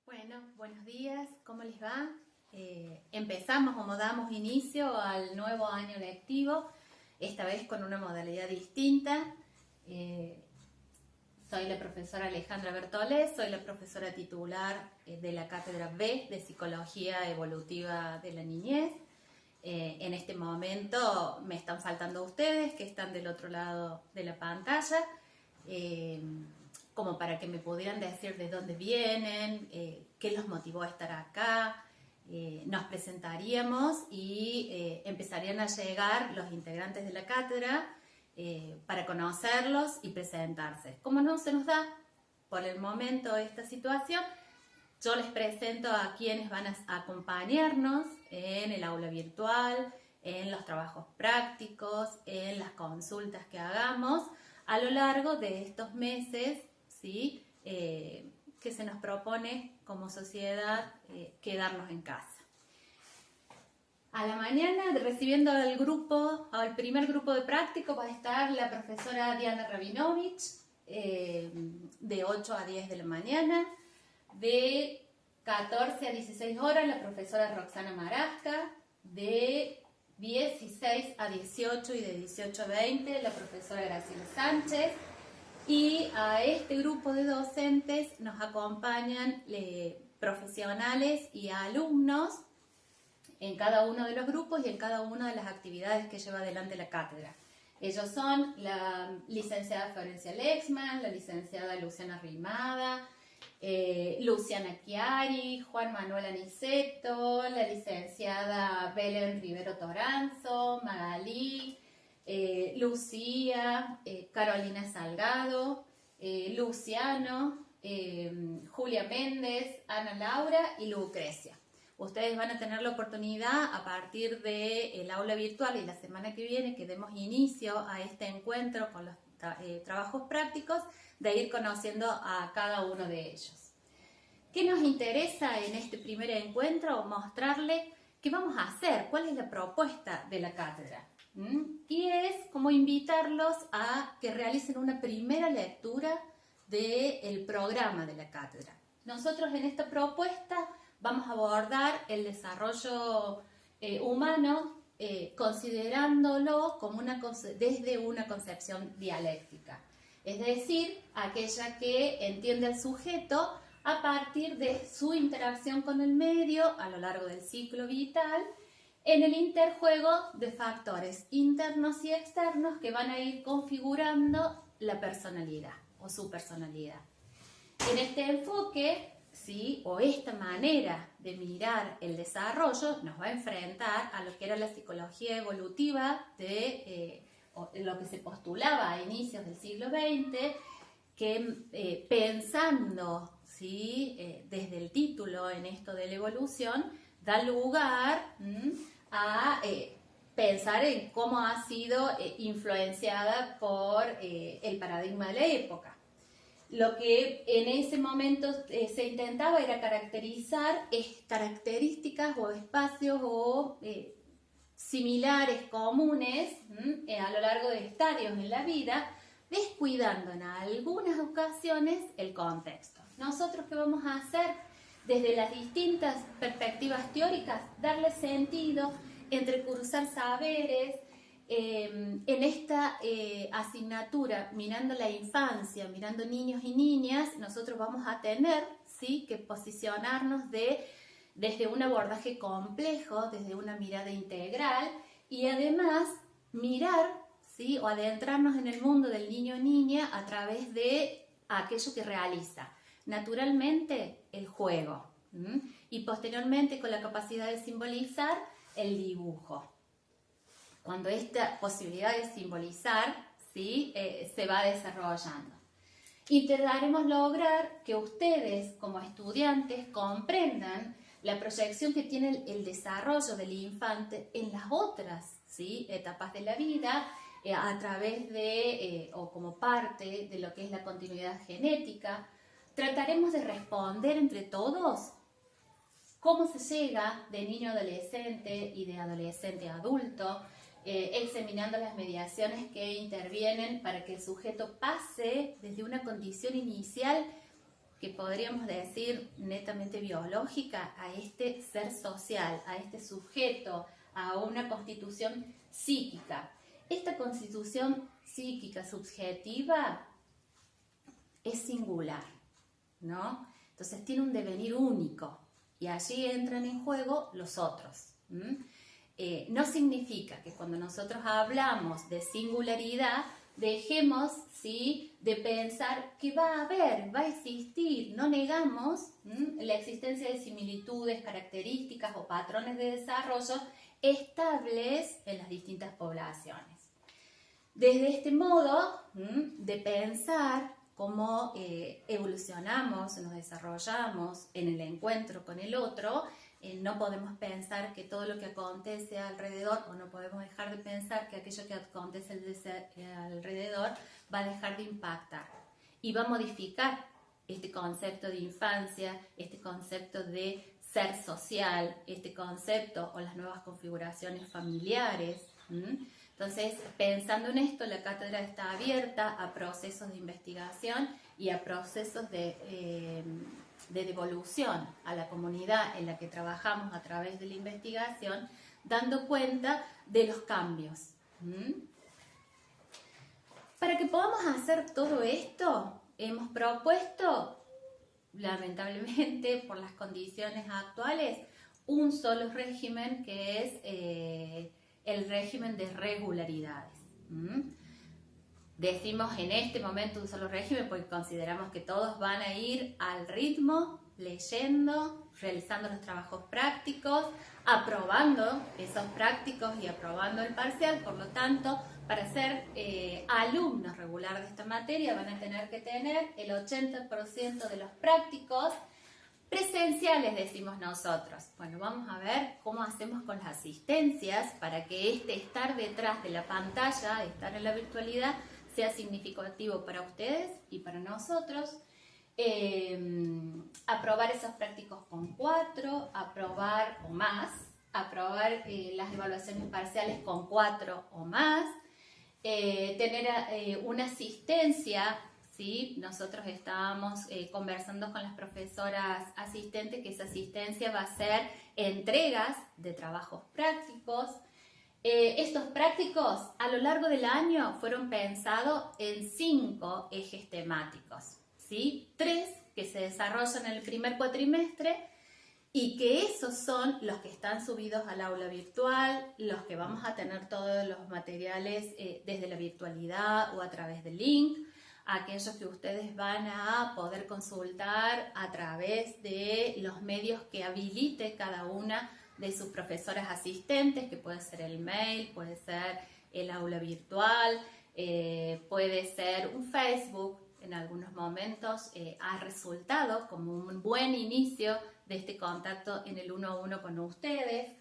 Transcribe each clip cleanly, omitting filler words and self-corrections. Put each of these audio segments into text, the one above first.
Bueno, buenos días, ¿cómo les va? Empezamos o damos inicio al nuevo año lectivo, esta vez con una modalidad distinta. Soy la profesora Alejandra Bertolés, soy la profesora titular de la Cátedra B de Psicología Evolutiva de la Niñez. En este momento me están faltando ustedes que están del otro lado de la pantalla, como para que me pudieran decir de dónde vienen, qué los motivó a estar acá. Nos presentaríamos y empezarían a llegar los integrantes de la cátedra para conocerlos y presentarse. Como no se nos da por el momento esta situación, yo les presento a quienes van a acompañarnos en el aula virtual, en los trabajos prácticos, en las consultas que hagamos a lo largo de estos meses, ¿sí? Que se nos propone como sociedad quedarnos en casa. A la mañana, recibiendo al primer grupo de práctico, va a estar la profesora Diana Rabinovich, de 8 a 10 de la mañana. De 14 a 16 horas, la profesora Roxana Marasca. De 16 a 18 y de 18 a 20, la profesora Graciela Sánchez. Y a este grupo de docentes nos acompañan profesionales y alumnos en cada uno de los grupos y en cada una de las actividades que lleva adelante la cátedra. Ellos son la licenciada Florencia Lexman, la licenciada Luciana Rimada, Luciana Chiari, Juan Manuel Aniceto, la licenciada Belén Rivero Toranzo, Magalí, Lucía, Carolina Salgado, Luciano, Julia Méndez, Ana Laura y Lucrecia. Ustedes van a tener la oportunidad a partir del aula virtual y la semana que viene que demos inicio a este encuentro con los trabajos prácticos, de ir conociendo a cada uno de ellos. ¿Qué nos interesa en este primer encuentro? Mostrarle qué vamos a hacer, cuál es la propuesta de la cátedra. Y es como invitarlos a que realicen una primera lectura del programa de la cátedra. Nosotros en esta propuesta vamos a abordar el desarrollo humano considerándolo como desde una concepción dialéctica. Es decir, aquella que entiende al sujeto a partir de su interacción con el medio a lo largo del ciclo vital, en el interjuego de factores internos y externos que van a ir configurando la personalidad o su personalidad. En este enfoque, ¿sí? O esta manera de mirar el desarrollo nos va a enfrentar a lo que era la psicología evolutiva de lo que se postulaba a inicios del siglo XX, que pensando, ¿sí? Desde el título en esto de la evolución, da lugar a pensar en cómo ha sido influenciada por el paradigma de la época. Lo que en ese momento se intentaba era caracterizar características o espacios o similares, comunes, a lo largo de estadios en la vida, descuidando en algunas ocasiones el contexto. Nosotros, ¿qué vamos a hacer? Desde las distintas perspectivas teóricas, darle sentido, entrecursar saberes. En esta asignatura, mirando la infancia, mirando niños y niñas, nosotros vamos a tener, ¿sí?, que posicionarnos desde un abordaje complejo, desde una mirada integral y además mirar, ¿sí?, o adentrarnos en el mundo del niño o niña a través de aquello que realiza. Naturalmente, el juego, y posteriormente con la capacidad de simbolizar el dibujo. Cuando esta posibilidad de simbolizar, ¿sí?, se va desarrollando. Intentaremos lograr que ustedes, como estudiantes, comprendan la proyección que tiene el desarrollo del infante en las otras, ¿sí?, etapas de la vida, a través de, o como parte de lo que es la continuidad genética. Trataremos de responder entre todos cómo se llega de niño a adolescente y de adolescente a adulto, examinando las mediaciones que intervienen para que el sujeto pase desde una condición inicial que podríamos decir netamente biológica a este ser social, a este sujeto, a una constitución psíquica. Esta constitución psíquica subjetiva es singular, ¿no? Entonces tiene un devenir único y allí entran en juego los otros. No significa que cuando nosotros hablamos de singularidad dejemos, ¿sí?, de pensar que va a haber, va a existir, no negamos la existencia de similitudes, características o patrones de desarrollo estables en las distintas poblaciones. Desde este modo de pensar cómo evolucionamos, nos desarrollamos en el encuentro con el otro, no podemos pensar que todo lo que acontece alrededor, o no podemos dejar de pensar que aquello que acontece alrededor va a dejar de impactar y va a modificar este concepto de infancia, este concepto de ser social, este concepto o las nuevas configuraciones familiares. Entonces, pensando en esto, la cátedra está abierta a procesos de investigación y a procesos de devolución a la comunidad en la que trabajamos a través de la investigación, dando cuenta de los cambios. Para que podamos hacer todo esto, hemos propuesto, lamentablemente por las condiciones actuales, un solo régimen que es el régimen de regularidades. Decimos en este momento un solo régimen porque consideramos que todos van a ir al ritmo, leyendo, realizando los trabajos prácticos, aprobando esos prácticos y aprobando el parcial. Por lo tanto, para ser alumnos regulares de esta materia van a tener que tener el 80% de los prácticos presenciales, decimos nosotros. Bueno, vamos a ver cómo hacemos con las asistencias para que este estar detrás de la pantalla, estar en la virtualidad, sea significativo para ustedes y para nosotros. Aprobar esos prácticos con 4, aprobar o más, aprobar las evaluaciones parciales con 4 o más, tener una asistencia, ¿sí? Nosotros estábamos conversando con las profesoras asistentes que esa asistencia va a ser entregas de trabajos prácticos. Estos prácticos a lo largo del año fueron pensados en 5 ejes temáticos, ¿sí? 3 que se desarrollan en el primer cuatrimestre y que esos son los que están subidos al aula virtual, los que vamos a tener todos los materiales desde la virtualidad o a través del link, aquellos que ustedes van a poder consultar a través de los medios que habilite cada una de sus profesoras asistentes, que puede ser el mail, puede ser el aula virtual, puede ser un Facebook. En algunos momentos ha resultado como un buen inicio de este contacto en el 1 a 1 con ustedes.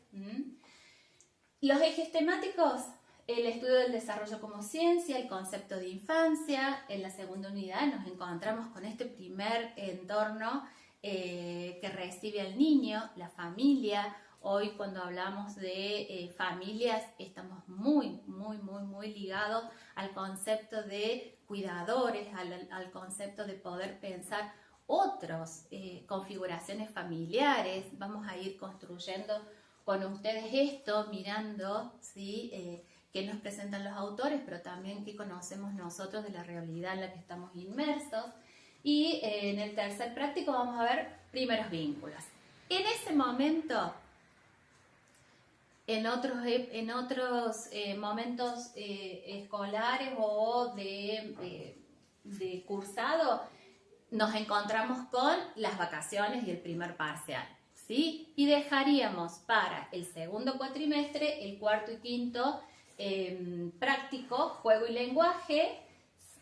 Los ejes temáticos: el estudio del desarrollo como ciencia, el concepto de infancia. En la segunda unidad nos encontramos con este primer entorno que recibe al niño, la familia. Hoy cuando hablamos de familias estamos muy ligados al concepto de cuidadores, al concepto de poder pensar otras configuraciones familiares. Vamos a ir construyendo con ustedes esto, mirando, ¿sí?, qué nos presentan los autores, pero también qué conocemos nosotros de la realidad en la que estamos inmersos. Y en el tercer práctico vamos a ver primeros vínculos. En ese momento, en otros momentos escolares o de cursado, nos encontramos con las vacaciones y el primer parcial, ¿sí? Y dejaríamos para el segundo cuatrimestre, el cuarto y quinto práctico, juego y lenguaje,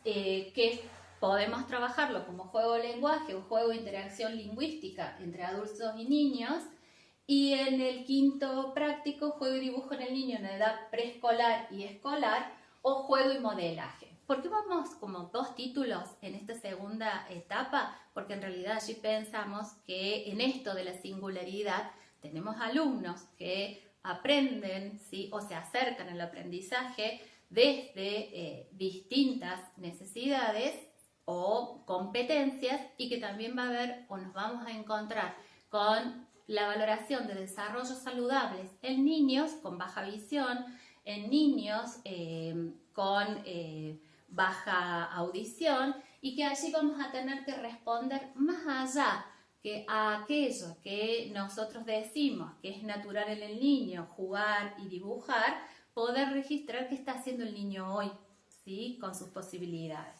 que podemos trabajarlo como juego de lenguaje o juego de interacción lingüística entre adultos y niños. Y en el quinto práctico, juego y dibujo en el niño en edad preescolar y escolar, o juego y modelaje. ¿Por qué vamos como 2 títulos en esta segunda etapa? Porque en realidad allí pensamos que en esto de la singularidad tenemos alumnos que aprenden, ¿sí? O se acercan al aprendizaje desde distintas necesidades o competencias, y que también va a haber o nos vamos a encontrar con la valoración de desarrollos saludables en niños con baja visión, en niños con baja audición, y que allí vamos a tener que responder más allá que a aquello que nosotros decimos que es natural en el niño, jugar y dibujar, poder registrar qué está haciendo el niño hoy, ¿sí? Con sus posibilidades.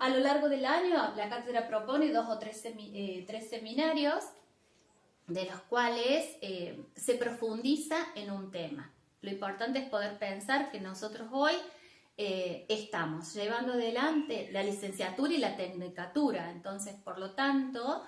A lo largo del año la cátedra propone 2 o 3 seminarios, de los cuales se profundiza en un tema. Lo importante es poder pensar que nosotros hoy estamos llevando adelante la licenciatura y la tecnicatura, entonces por lo tanto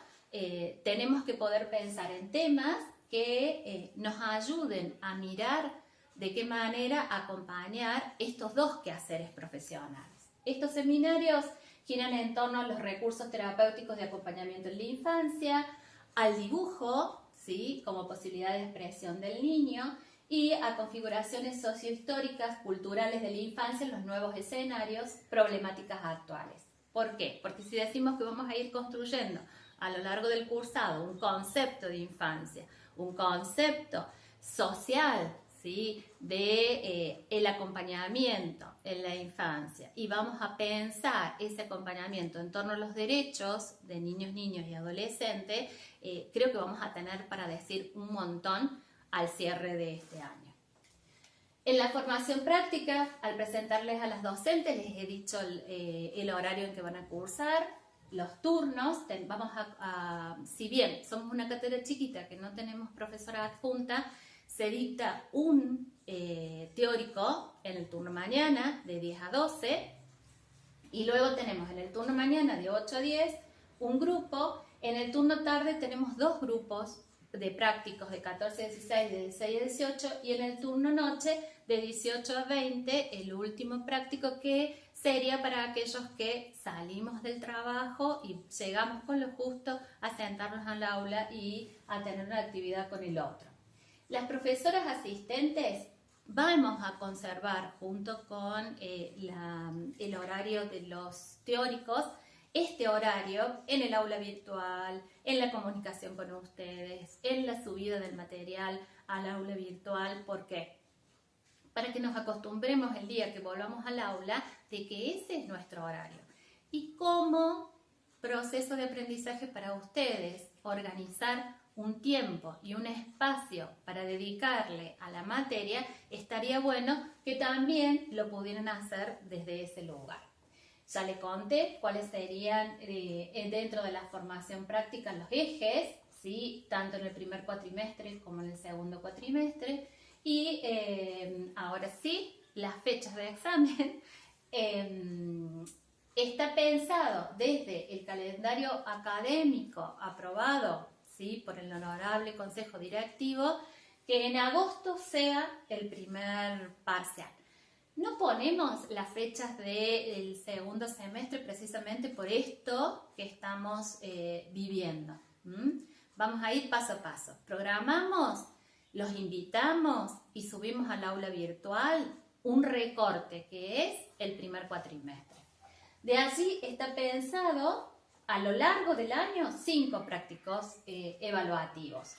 tenemos que poder pensar en temas que nos ayuden a mirar de qué manera acompañar estos dos quehaceres profesionales. Estos seminarios giran en torno a los recursos terapéuticos de acompañamiento en la infancia, al dibujo, ¿sí? Como posibilidad de expresión del niño, y a configuraciones sociohistóricas, culturales de la infancia en los nuevos escenarios, problemáticas actuales. ¿Por qué? Porque si decimos que vamos a ir construyendo a lo largo del cursado un concepto de infancia, un concepto social, ¿sí? De el acompañamiento en la infancia, y vamos a pensar ese acompañamiento en torno a los derechos de niños y adolescentes, creo que vamos a tener para decir un montón al cierre de este año. En la formación práctica, al presentarles a las docentes, les he dicho el horario en que van a cursar, los turnos. Vamos si bien somos una cátedra chiquita que no tenemos profesora adjunta, se dicta un teórico en el turno mañana de 10 a 12, y luego tenemos en el turno mañana de 8 a 10 un grupo. En el turno tarde tenemos 2 grupos de prácticos de 14 a 16, de 16 a 18, y en el turno noche de 18 a 20, el último práctico, que sería para aquellos que salimos del trabajo y llegamos con lo justo a sentarnos al aula y a tener una actividad con el otro. Las profesoras asistentes vamos a conservar, junto con el horario de los teóricos, este horario en el aula virtual, en la comunicación con ustedes, en la subida del material al aula virtual. ¿Por qué? Para que nos acostumbremos el día que volvamos al aula de que ese es nuestro horario. Y como proceso de aprendizaje para ustedes, organizar un tiempo y un espacio para dedicarle a la materia, estaría bueno que también lo pudieran hacer desde ese lugar. Ya le conté cuáles serían dentro de la formación práctica los ejes, ¿sí? Tanto en el primer cuatrimestre como en el segundo cuatrimestre. Y ahora sí, las fechas de examen. Está pensado desde el calendario académico aprobado, ¿sí? Por el honorable Consejo Directivo, que en agosto sea el primer parcial. No ponemos las fechas del segundo semestre precisamente por esto que estamos viviendo. Vamos a ir paso a paso. Programamos, los invitamos y subimos al aula virtual un recorte que es el primer cuatrimestre. De allí está pensado a lo largo del año 5 prácticos evaluativos.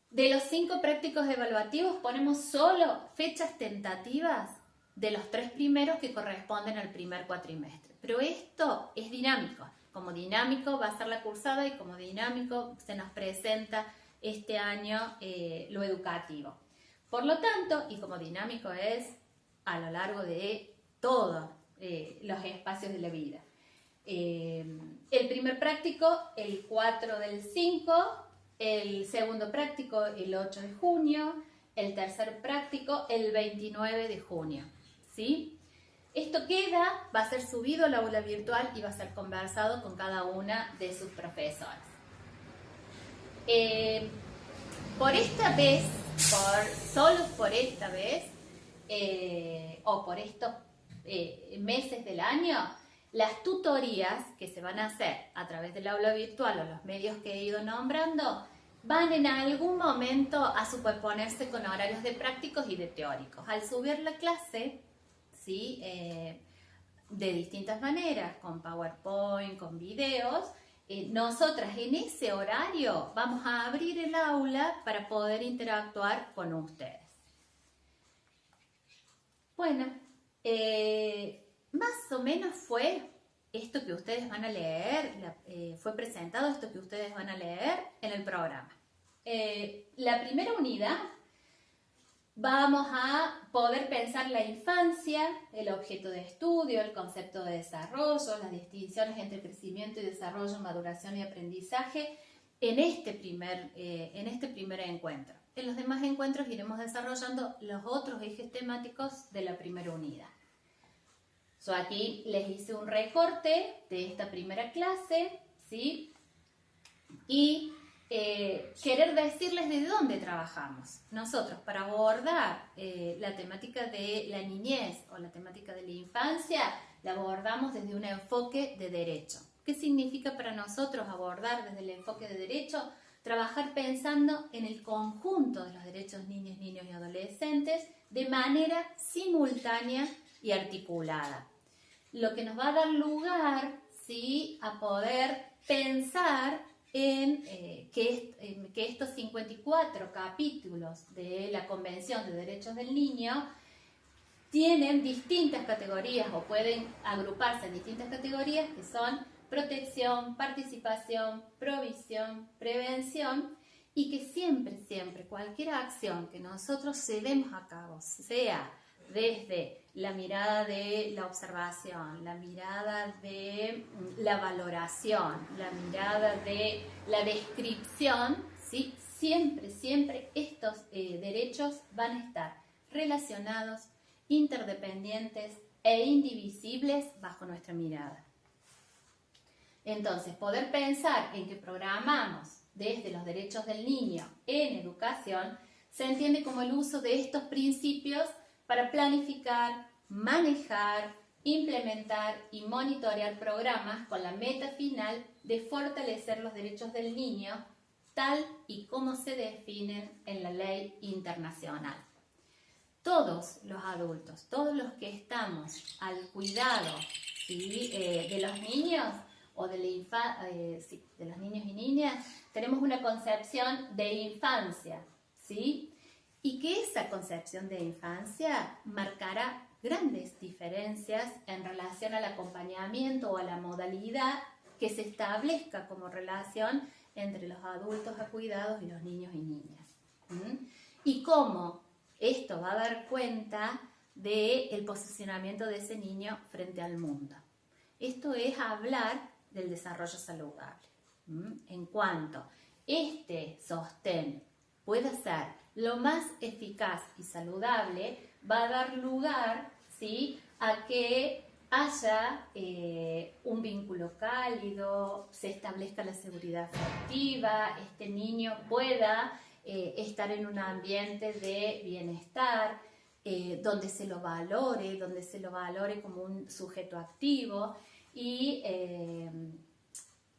De los 5 prácticos evaluativos ponemos solo fechas tentativas de los 3 primeros que corresponden al primer cuatrimestre. Pero esto es dinámico. Como dinámico va a ser la cursada, y como dinámico se nos presenta este año lo educativo. Por lo tanto, y como dinámico es a lo largo de todos los espacios de la vida. El primer práctico, el 4 del 5, el segundo práctico, el 8 de junio, el tercer práctico, el 29 de junio. ¿Sí? Esto va a ser subido al aula virtual y va a ser conversado con cada una de sus profesoras. Por esta vez, solo por esta vez, o por estos meses del año, las tutorías que se van a hacer a través del aula virtual o los medios que he ido nombrando van en algún momento a superponerse con horarios de prácticos y de teóricos. Al subir la clase, ¿sí? De distintas maneras, con PowerPoint, con videos, nosotras en ese horario vamos a abrir el aula para poder interactuar con ustedes. Bueno, más o menos fue esto que ustedes van a leer, fue presentado esto que ustedes van a leer en el programa. La primera unidad, vamos a poder pensar la infancia, el objeto de estudio, el concepto de desarrollo, las distinciones entre crecimiento y desarrollo, maduración y aprendizaje en este primer encuentro. En los demás encuentros iremos desarrollando los otros ejes temáticos de la primera unidad. Yo aquí les hice un recorte de esta primera clase, ¿sí? Y querer decirles de dónde trabajamos. Nosotros, para abordar la temática de la niñez o la temática de la infancia, la abordamos desde un enfoque de derecho. ¿Qué significa para nosotros abordar desde el enfoque de derecho? Trabajar pensando en el conjunto de los derechos niños y adolescentes de manera simultánea y articulada. Lo que nos va a dar lugar, ¿sí?, a poder pensar en que estos 54 capítulos de la Convención de Derechos del Niño tienen distintas categorías o pueden agruparse en distintas categorías que son protección, participación, provisión, prevención, y que siempre, cualquier acción que nosotros llevemos a cabo, sea desde la mirada de la observación, la mirada de la valoración, la mirada de la descripción, ¿sí?, siempre estos derechos van a estar relacionados, interdependientes e indivisibles bajo nuestra mirada. Entonces, poder pensar en que programamos desde los derechos del niño en educación se entiende como el uso de estos principios para planificar, manejar, implementar y monitorear programas con la meta final de fortalecer los derechos del niño tal y como se definen en la ley internacional. Todos los adultos, todos los que estamos al cuidado, ¿sí?, de los niños o de los niños y niñas, tenemos una concepción de infancia, ¿sí?, y que esa concepción de infancia marcará grandes diferencias en relación al acompañamiento o a la modalidad que se establezca como relación entre los adultos a cuidados y los niños y niñas. Y cómo esto va a dar cuenta del posicionamiento de ese niño frente al mundo. Esto es hablar del desarrollo saludable. En cuanto este sostén pueda ser lo más eficaz y saludable, va a dar lugar, ¿sí?, a que haya un vínculo cálido, se establezca la seguridad afectiva, este niño pueda estar en un ambiente de bienestar, donde se lo valore como un sujeto activo, y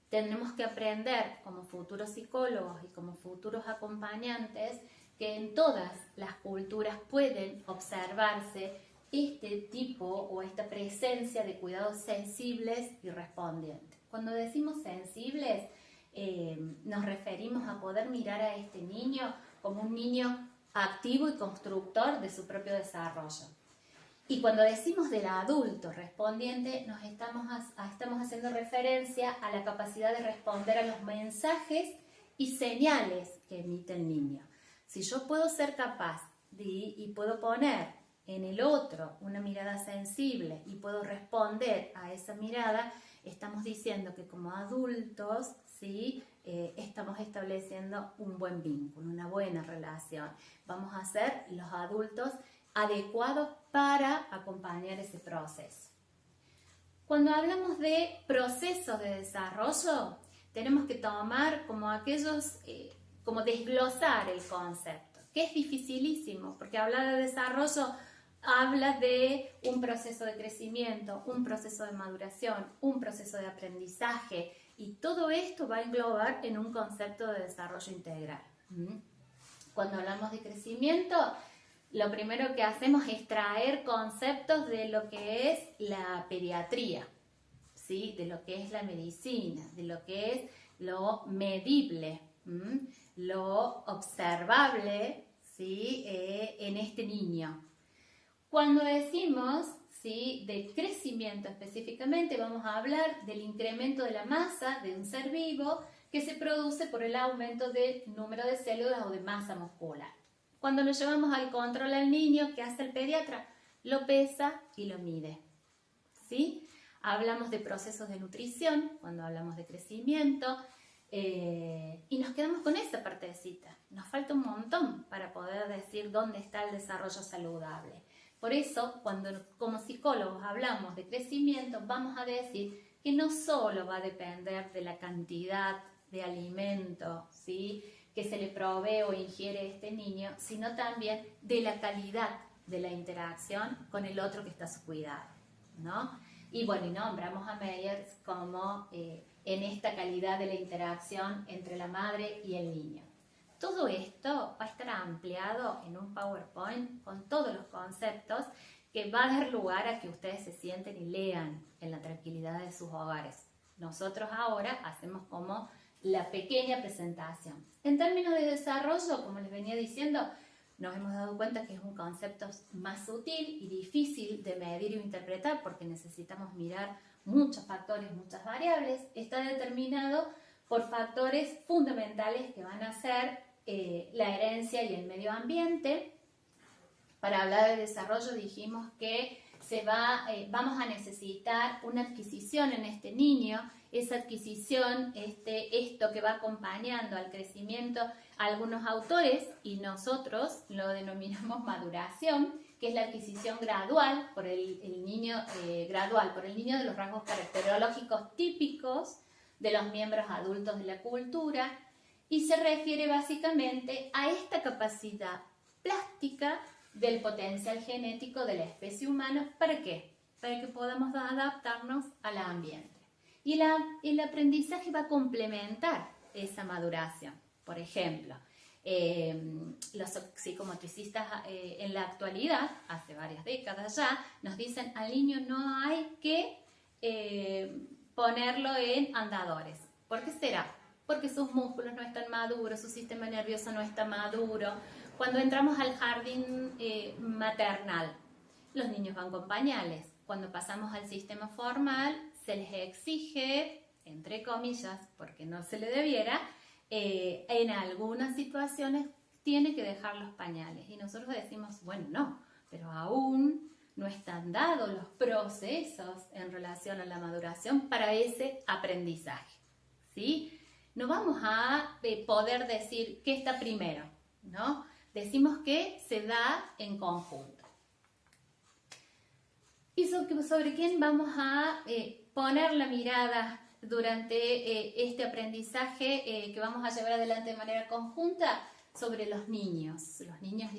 tenemos que aprender como futuros psicólogos y como futuros acompañantes que en todas las culturas pueden observarse este tipo o esta presencia de cuidados sensibles y respondientes. Cuando decimos sensibles, nos referimos a poder mirar a este niño como un niño activo y constructor de su propio desarrollo. Y cuando decimos del adulto respondiente, nos estamos haciendo referencia a la capacidad de responder a los mensajes y señales que emite el niño. Si yo puedo ser capaz y puedo poner en el otro una mirada sensible y puedo responder a esa mirada, estamos diciendo que como adultos, ¿sí?, estamos estableciendo un buen vínculo, una buena relación. Vamos a ser los adultos adecuados para acompañar ese proceso. Cuando hablamos de procesos de desarrollo, tenemos que tomar como aquellos, como desglosar el concepto, que es dificilísimo, porque hablar de desarrollo habla de un proceso de crecimiento, un proceso de maduración, un proceso de aprendizaje, Y todo esto va a englobar en un concepto de desarrollo integral. Cuando hablamos de crecimiento, lo primero que hacemos es traer conceptos de lo que es la pediatría, ¿sí? De lo que es la medicina, de lo que es lo medible, lo observable, ¿sí? En este niño. Cuando decimos, ¿sí?, de crecimiento específicamente, vamos a hablar del incremento de la masa de un ser vivo que se produce por el aumento del número de células o de masa muscular. Cuando lo llevamos al control al niño, ¿qué hace el pediatra? Lo pesa y lo mide, ¿sí? Hablamos de procesos de nutrición cuando hablamos de crecimiento y nos quedamos con esa partecita. Nos falta un montón para poder decir dónde está el desarrollo saludable. Por eso, cuando como psicólogos hablamos de crecimiento, vamos a decir que no solo va a depender de la cantidad de alimento, ¿sí?, que se le provee o ingiere este niño, sino también de la calidad de la interacción con el otro que está a su cuidado, ¿no? Y bueno, y nombramos a Meyers como en esta calidad de la interacción entre la madre y el niño. Todo esto va a estar ampliado en un PowerPoint con todos los conceptos que va a dar lugar a que ustedes se sienten y lean en la tranquilidad de sus hogares. Nosotros ahora hacemos como la pequeña presentación. En términos de desarrollo, como les venía diciendo, nos hemos dado cuenta que es un concepto más sutil y difícil de medir o interpretar porque necesitamos mirar muchos factores, muchas variables. Está determinado por factores fundamentales que van a ser la herencia y el medio ambiente. Para hablar de desarrollo dijimos que vamos a necesitar una adquisición en este niño. Esa adquisición, esto que va acompañando al crecimiento, algunos autores y nosotros lo denominamos maduración, que es la adquisición gradual por el niño de los rasgos caracterológicos típicos de los miembros adultos de la cultura, y se refiere básicamente a esta capacidad plástica del potencial genético de la especie humana. ¿Para qué? Para que podamos adaptarnos al ambiente. Y el aprendizaje va a complementar esa maduración. Por ejemplo, los psicomotricistas en la actualidad, hace varias décadas ya, nos dicen al niño no hay que ponerlo en andadores. ¿Por qué será? Porque sus músculos no están maduros, su sistema nervioso no está maduro. Cuando entramos al jardín maternal, los niños van con pañales. Cuando pasamos al sistema formal, se les exige, entre comillas, porque no se le debiera, en algunas situaciones tiene que dejar los pañales. Y nosotros decimos, bueno, no, pero aún no están dados los procesos en relación a la maduración para ese aprendizaje, ¿sí? No vamos a poder decir qué está primero, ¿no? Decimos que se da en conjunto. ¿Y sobre quién vamos a poner la mirada durante este aprendizaje que vamos a llevar adelante de manera conjunta? Sobre los niños y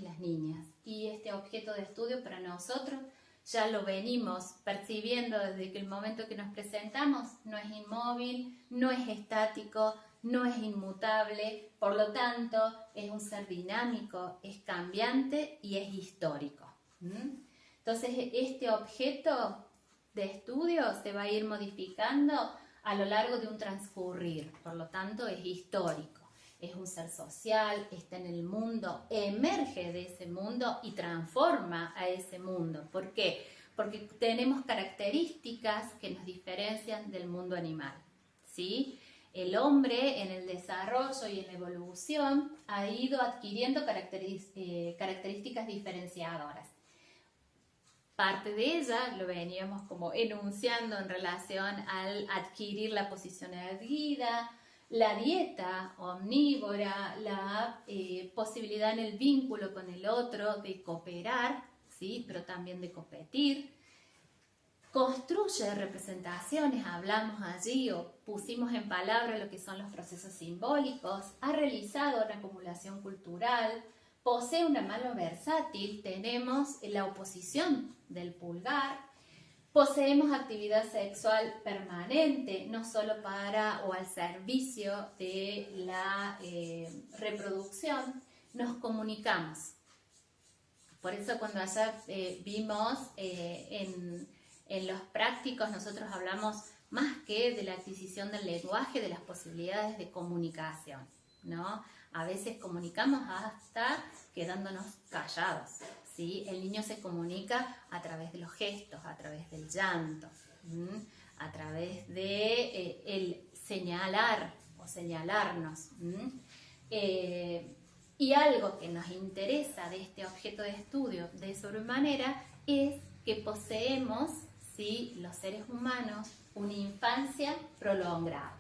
las niñas. Y este objeto de estudio para nosotros ya lo venimos percibiendo desde que el momento que nos presentamos, no es inmóvil, no es estático, no es inmutable, por lo tanto es un ser dinámico, es cambiante y es histórico. Entonces este objeto de estudio se va a ir modificando a lo largo de un transcurrir, por lo tanto es histórico. Es un ser social, está en el mundo, emerge de ese mundo y transforma a ese mundo. ¿Por qué? Porque tenemos características que nos diferencian del mundo animal, ¿sí? El hombre en el desarrollo y en la evolución ha ido adquiriendo características diferenciadoras. Parte de ella lo veníamos como enunciando en relación al adquirir la posición erguida, la dieta omnívora, la posibilidad en el vínculo con el otro de cooperar, ¿sí?, pero también de competir. Construye representaciones, hablamos allí o pusimos en palabra lo que son los procesos simbólicos, ha realizado una acumulación cultural, posee una mano versátil, tenemos la oposición del pulgar, Poseemos actividad sexual permanente, no solo para o al servicio de la reproducción, nos comunicamos. Por eso cuando allá vimos en los prácticos, nosotros hablamos más que de la adquisición del lenguaje, de las posibilidades de comunicación, ¿no? A veces comunicamos hasta quedándonos callados, ¿sí? El niño se comunica a través de los gestos, a través del llanto, a través de el señalar o señalarnos. Y algo que nos interesa de este objeto de estudio de sobremanera es que poseemos, ¿sí?, los seres humanos, una infancia prolongada.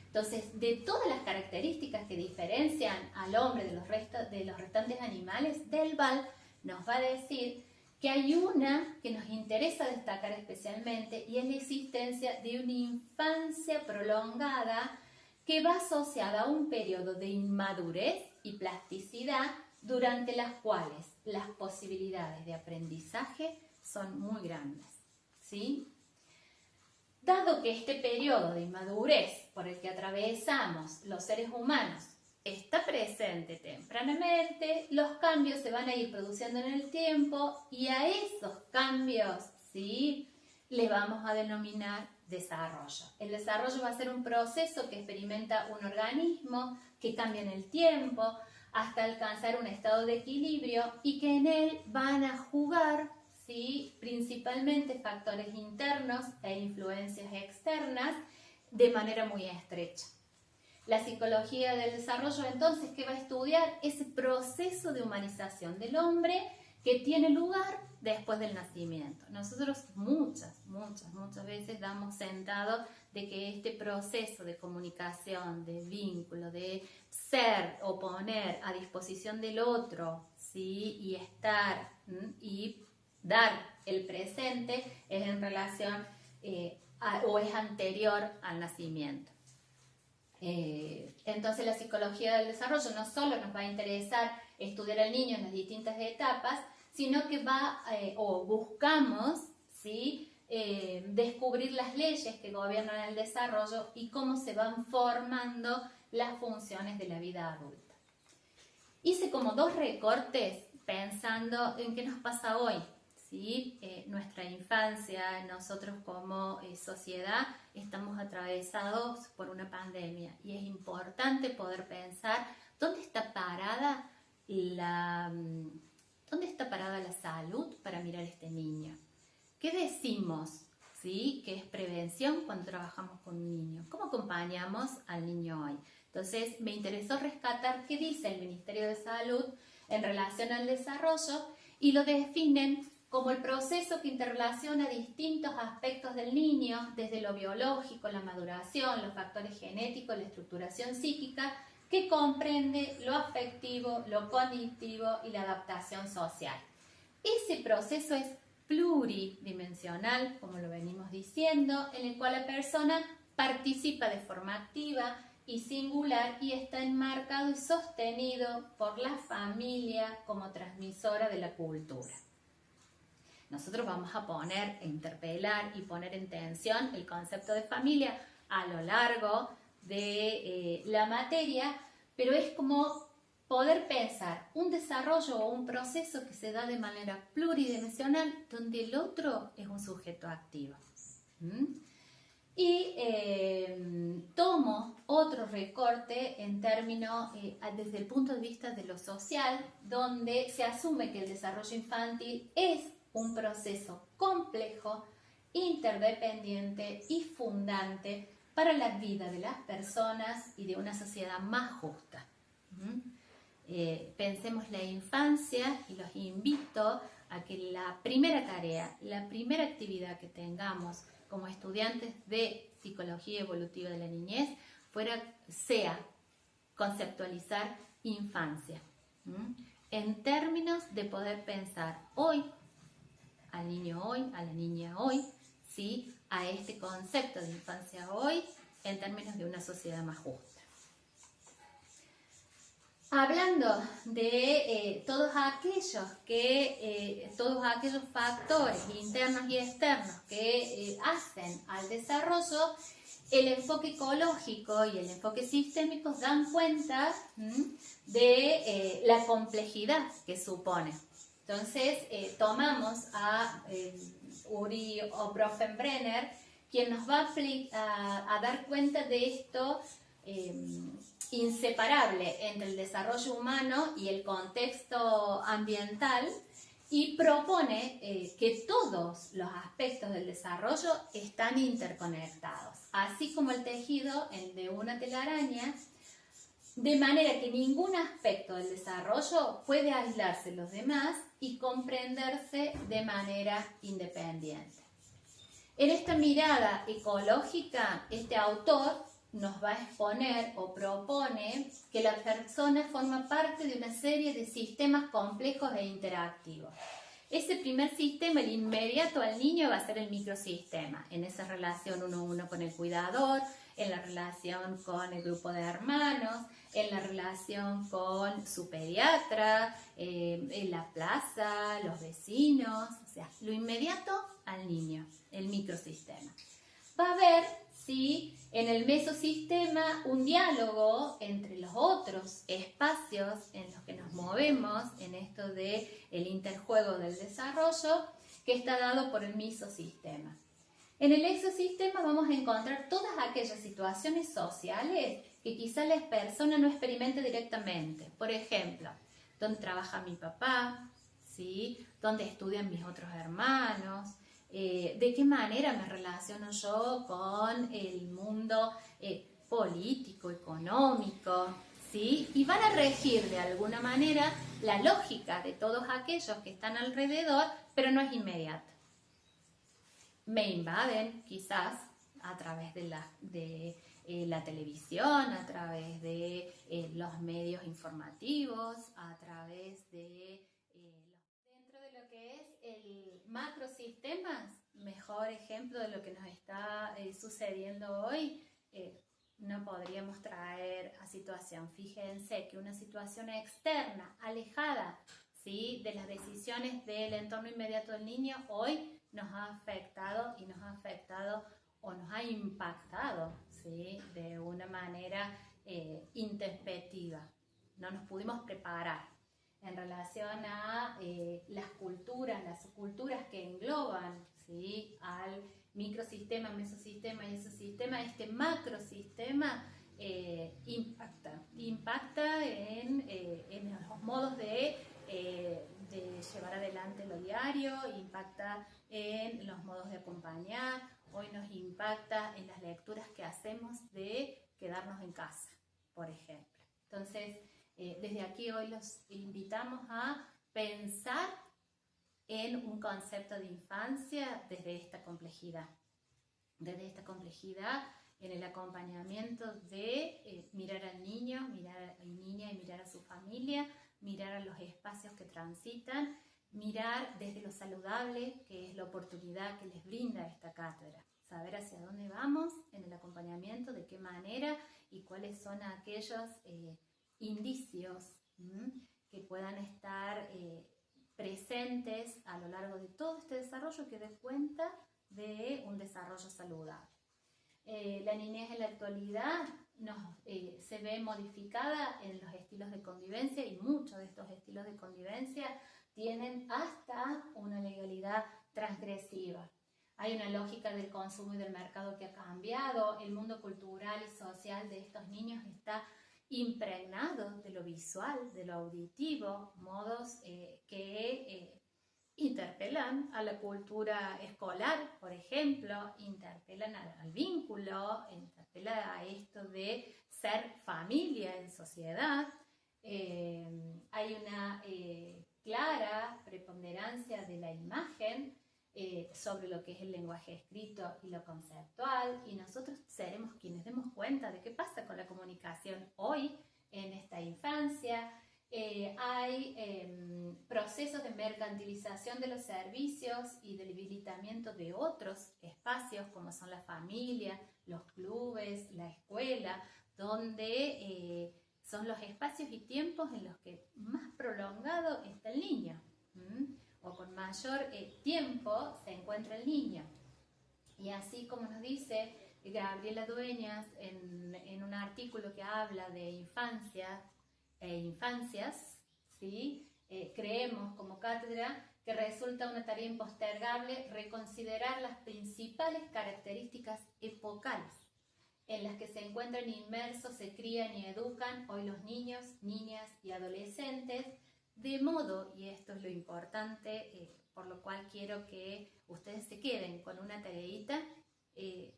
Entonces, de todas las características que diferencian al hombre de los restantes animales, Delval nos va a decir que hay una que nos interesa destacar especialmente y es la existencia de una infancia prolongada que va asociada a un periodo de inmadurez y plasticidad durante las cuales las posibilidades de aprendizaje son muy grandes, ¿sí? Dado que este periodo de inmadurez por el que atravesamos los seres humanos está presente tempranamente, los cambios se van a ir produciendo en el tiempo y a esos cambios, ¿sí?, le vamos a denominar desarrollo. El desarrollo va a ser un proceso que experimenta un organismo, que cambia en el tiempo hasta alcanzar un estado de equilibrio y que en él van a jugar, ¿sí?, principalmente factores internos e influencias externas de manera muy estrecha. La psicología del desarrollo, entonces, ¿qué va a estudiar? Ese proceso de humanización del hombre que tiene lugar después del nacimiento. Nosotros muchas veces damos sentado de que este proceso de comunicación, de vínculo, de ser o poner a disposición del otro, ¿sí?, y estar y dar el presente es en relación o es anterior al nacimiento. Entonces la psicología del desarrollo no solo nos va a interesar estudiar al niño en las distintas etapas, sino que buscamos, ¿sí?, descubrir las leyes que gobiernan el desarrollo y cómo se van formando las funciones de la vida adulta. Hice como 2 recortes pensando en qué nos pasa hoy, ¿sí? Nuestra infancia, nosotros como sociedad estamos atravesados por una pandemia y es importante poder pensar dónde está parada la salud para mirar a este niño. ¿Qué decimos, ¿sí?, que es prevención cuando trabajamos con un niño? ¿Cómo acompañamos al niño hoy? Entonces me interesó rescatar qué dice el Ministerio de Salud en relación al desarrollo y lo definen como el proceso que interrelaciona distintos aspectos del niño, desde lo biológico, la maduración, los factores genéticos, la estructuración psíquica, que comprende lo afectivo, lo cognitivo y la adaptación social. Ese proceso es pluridimensional, como lo venimos diciendo, en el cual la persona participa de forma activa y singular y está enmarcado y sostenido por la familia como transmisora de la cultura. Nosotros vamos a poner, interpelar y poner en tensión el concepto de familia a lo largo de la materia, pero es como poder pensar un desarrollo o un proceso que se da de manera pluridimensional donde el otro es un sujeto activo. Y tomo otro recorte en términos desde el punto de vista de lo social, donde se asume que el desarrollo infantil es un proceso complejo, interdependiente y fundante para la vida de las personas y de una sociedad más justa. Pensemos la infancia y los invito a que la primera tarea, la primera actividad que tengamos como estudiantes de Psicología Evolutiva de la Niñez sea conceptualizar infancia, en términos de poder pensar hoy, al niño hoy, a la niña hoy, ¿sí?, a este concepto de infancia hoy en términos de una sociedad más justa. Hablando de todos aquellos factores internos y externos que hacen al desarrollo, el enfoque ecológico y el enfoque sistémico dan cuenta de la complejidad que supone. Entonces, tomamos a Uri Bronfenbrenner, quien nos va a dar cuenta de esto inseparable entre el desarrollo humano y el contexto ambiental, y propone que todos los aspectos del desarrollo están interconectados, así como el tejido de una telaraña, de manera que ningún aspecto del desarrollo puede aislarse de los demás y comprenderse de manera independiente. En esta mirada ecológica, este autor nos va a exponer o propone que la persona forma parte de una serie de sistemas complejos e interactivos. Ese primer sistema, el inmediato al niño, va a ser el microsistema, en esa relación uno a uno con el cuidador, en la relación con el grupo de hermanos, en la relación con su pediatra, en la plaza, los vecinos, o sea, lo inmediato al niño, el microsistema. Va a haber, sí, en el mesosistema un diálogo entre los otros espacios en los que nos movemos, en esto del interjuego del desarrollo, que está dado por el mesosistema. En el exosistema vamos a encontrar todas aquellas situaciones sociales que quizá la persona no experimente directamente. Por ejemplo, dónde trabaja mi papá, ¿sí? Dónde estudian mis otros hermanos, de qué manera me relaciono yo con el mundo político, económico, ¿sí? Y van a regir de alguna manera la lógica de todos aquellos que están alrededor, pero no es inmediata. Me invaden quizás a través de la televisión, a través de los medios informativos, a través de dentro de lo que es el macrosistemas, mejor ejemplo de lo que nos está sucediendo hoy, no podríamos traer a situación. Fíjense que una situación externa, alejada, ¿sí?, de las decisiones del entorno inmediato del niño, hoy nos ha afectado y nos ha afectado o nos ha impactado, ¿sí?, de una manera intempestiva. No nos pudimos preparar en relación a las subculturas que engloban, ¿sí?, al microsistema, mesosistema y exosistema. Este macrosistema impacta en los modos de llevar adelante lo diario, impacta en los modos de acompañar, hoy nos impacta en las lecturas que hacemos de quedarnos en casa, por ejemplo. Entonces, desde aquí hoy los invitamos a pensar en un concepto de infancia desde esta complejidad en el acompañamiento de mirar al niño, mirar a la niña y mirar a su familia, mirar a los espacios que transitan, mirar desde lo saludable, que es la oportunidad que les brinda esta cátedra, saber hacia dónde vamos en el acompañamiento, de qué manera y cuáles son aquellos indicios que puedan estar presentes a lo largo de todo este desarrollo, que dé cuenta de un desarrollo saludable. La niñez en la actualidad se ve modificada en los estilos de convivencia, y muchos de estos estilos de convivencia tienen hasta una legalidad transgresiva. Hay una lógica del consumo y del mercado que ha cambiado. El mundo cultural y social de estos niños está impregnado de lo visual, de lo auditivo, modos que interpelan a la cultura escolar, por ejemplo, interpelan al vínculo, interpelan a esto de ser familia en sociedad. Hay una clara preponderancia de la imagen sobre lo que es el lenguaje escrito y lo conceptual, y nosotros seremos quienes demos cuenta de qué pasa con la comunicación hoy en esta infancia. Hay procesos de mercantilización de los servicios y de debilitamiento de otros espacios, como son la familia, los clubes, la escuela, donde son los espacios y tiempos en los que más prolongado está el niño, o con mayor tiempo se encuentra el niño. Y así como nos dice Gabriela Dueñas en un artículo que habla de infancia e infancias, ¿sí? Creemos como cátedra que resulta una tarea impostergable reconsiderar las principales características epocales en las que se encuentran inmersos, se crían y educan hoy los niños, niñas y adolescentes, de modo, y esto es lo importante, por lo cual quiero que ustedes se queden con una tareita,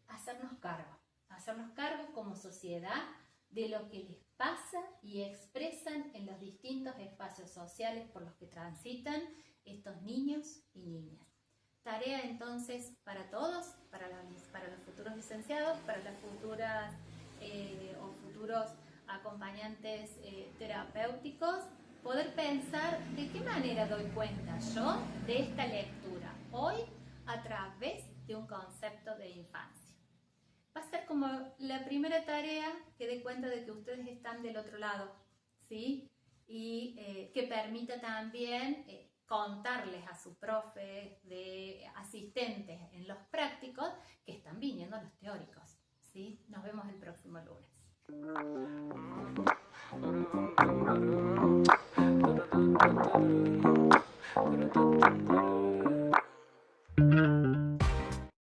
hacernos cargo como sociedad de lo que les pasa y expresan en los distintos espacios sociales por los que transitan estos niños y niñas. Tarea entonces para todos, para los futuros licenciados, para las futuras o futuros acompañantes terapéuticos, poder pensar de qué manera doy cuenta yo de esta lectura hoy a través de un concepto de infancia. Va a ser como la primera tarea que dé cuenta de que ustedes están del otro lado, ¿sí? Y que permita también contarles a su profe de asistentes en los prácticos que están viniendo los teóricos, ¿sí? Nos vemos el próximo lunes.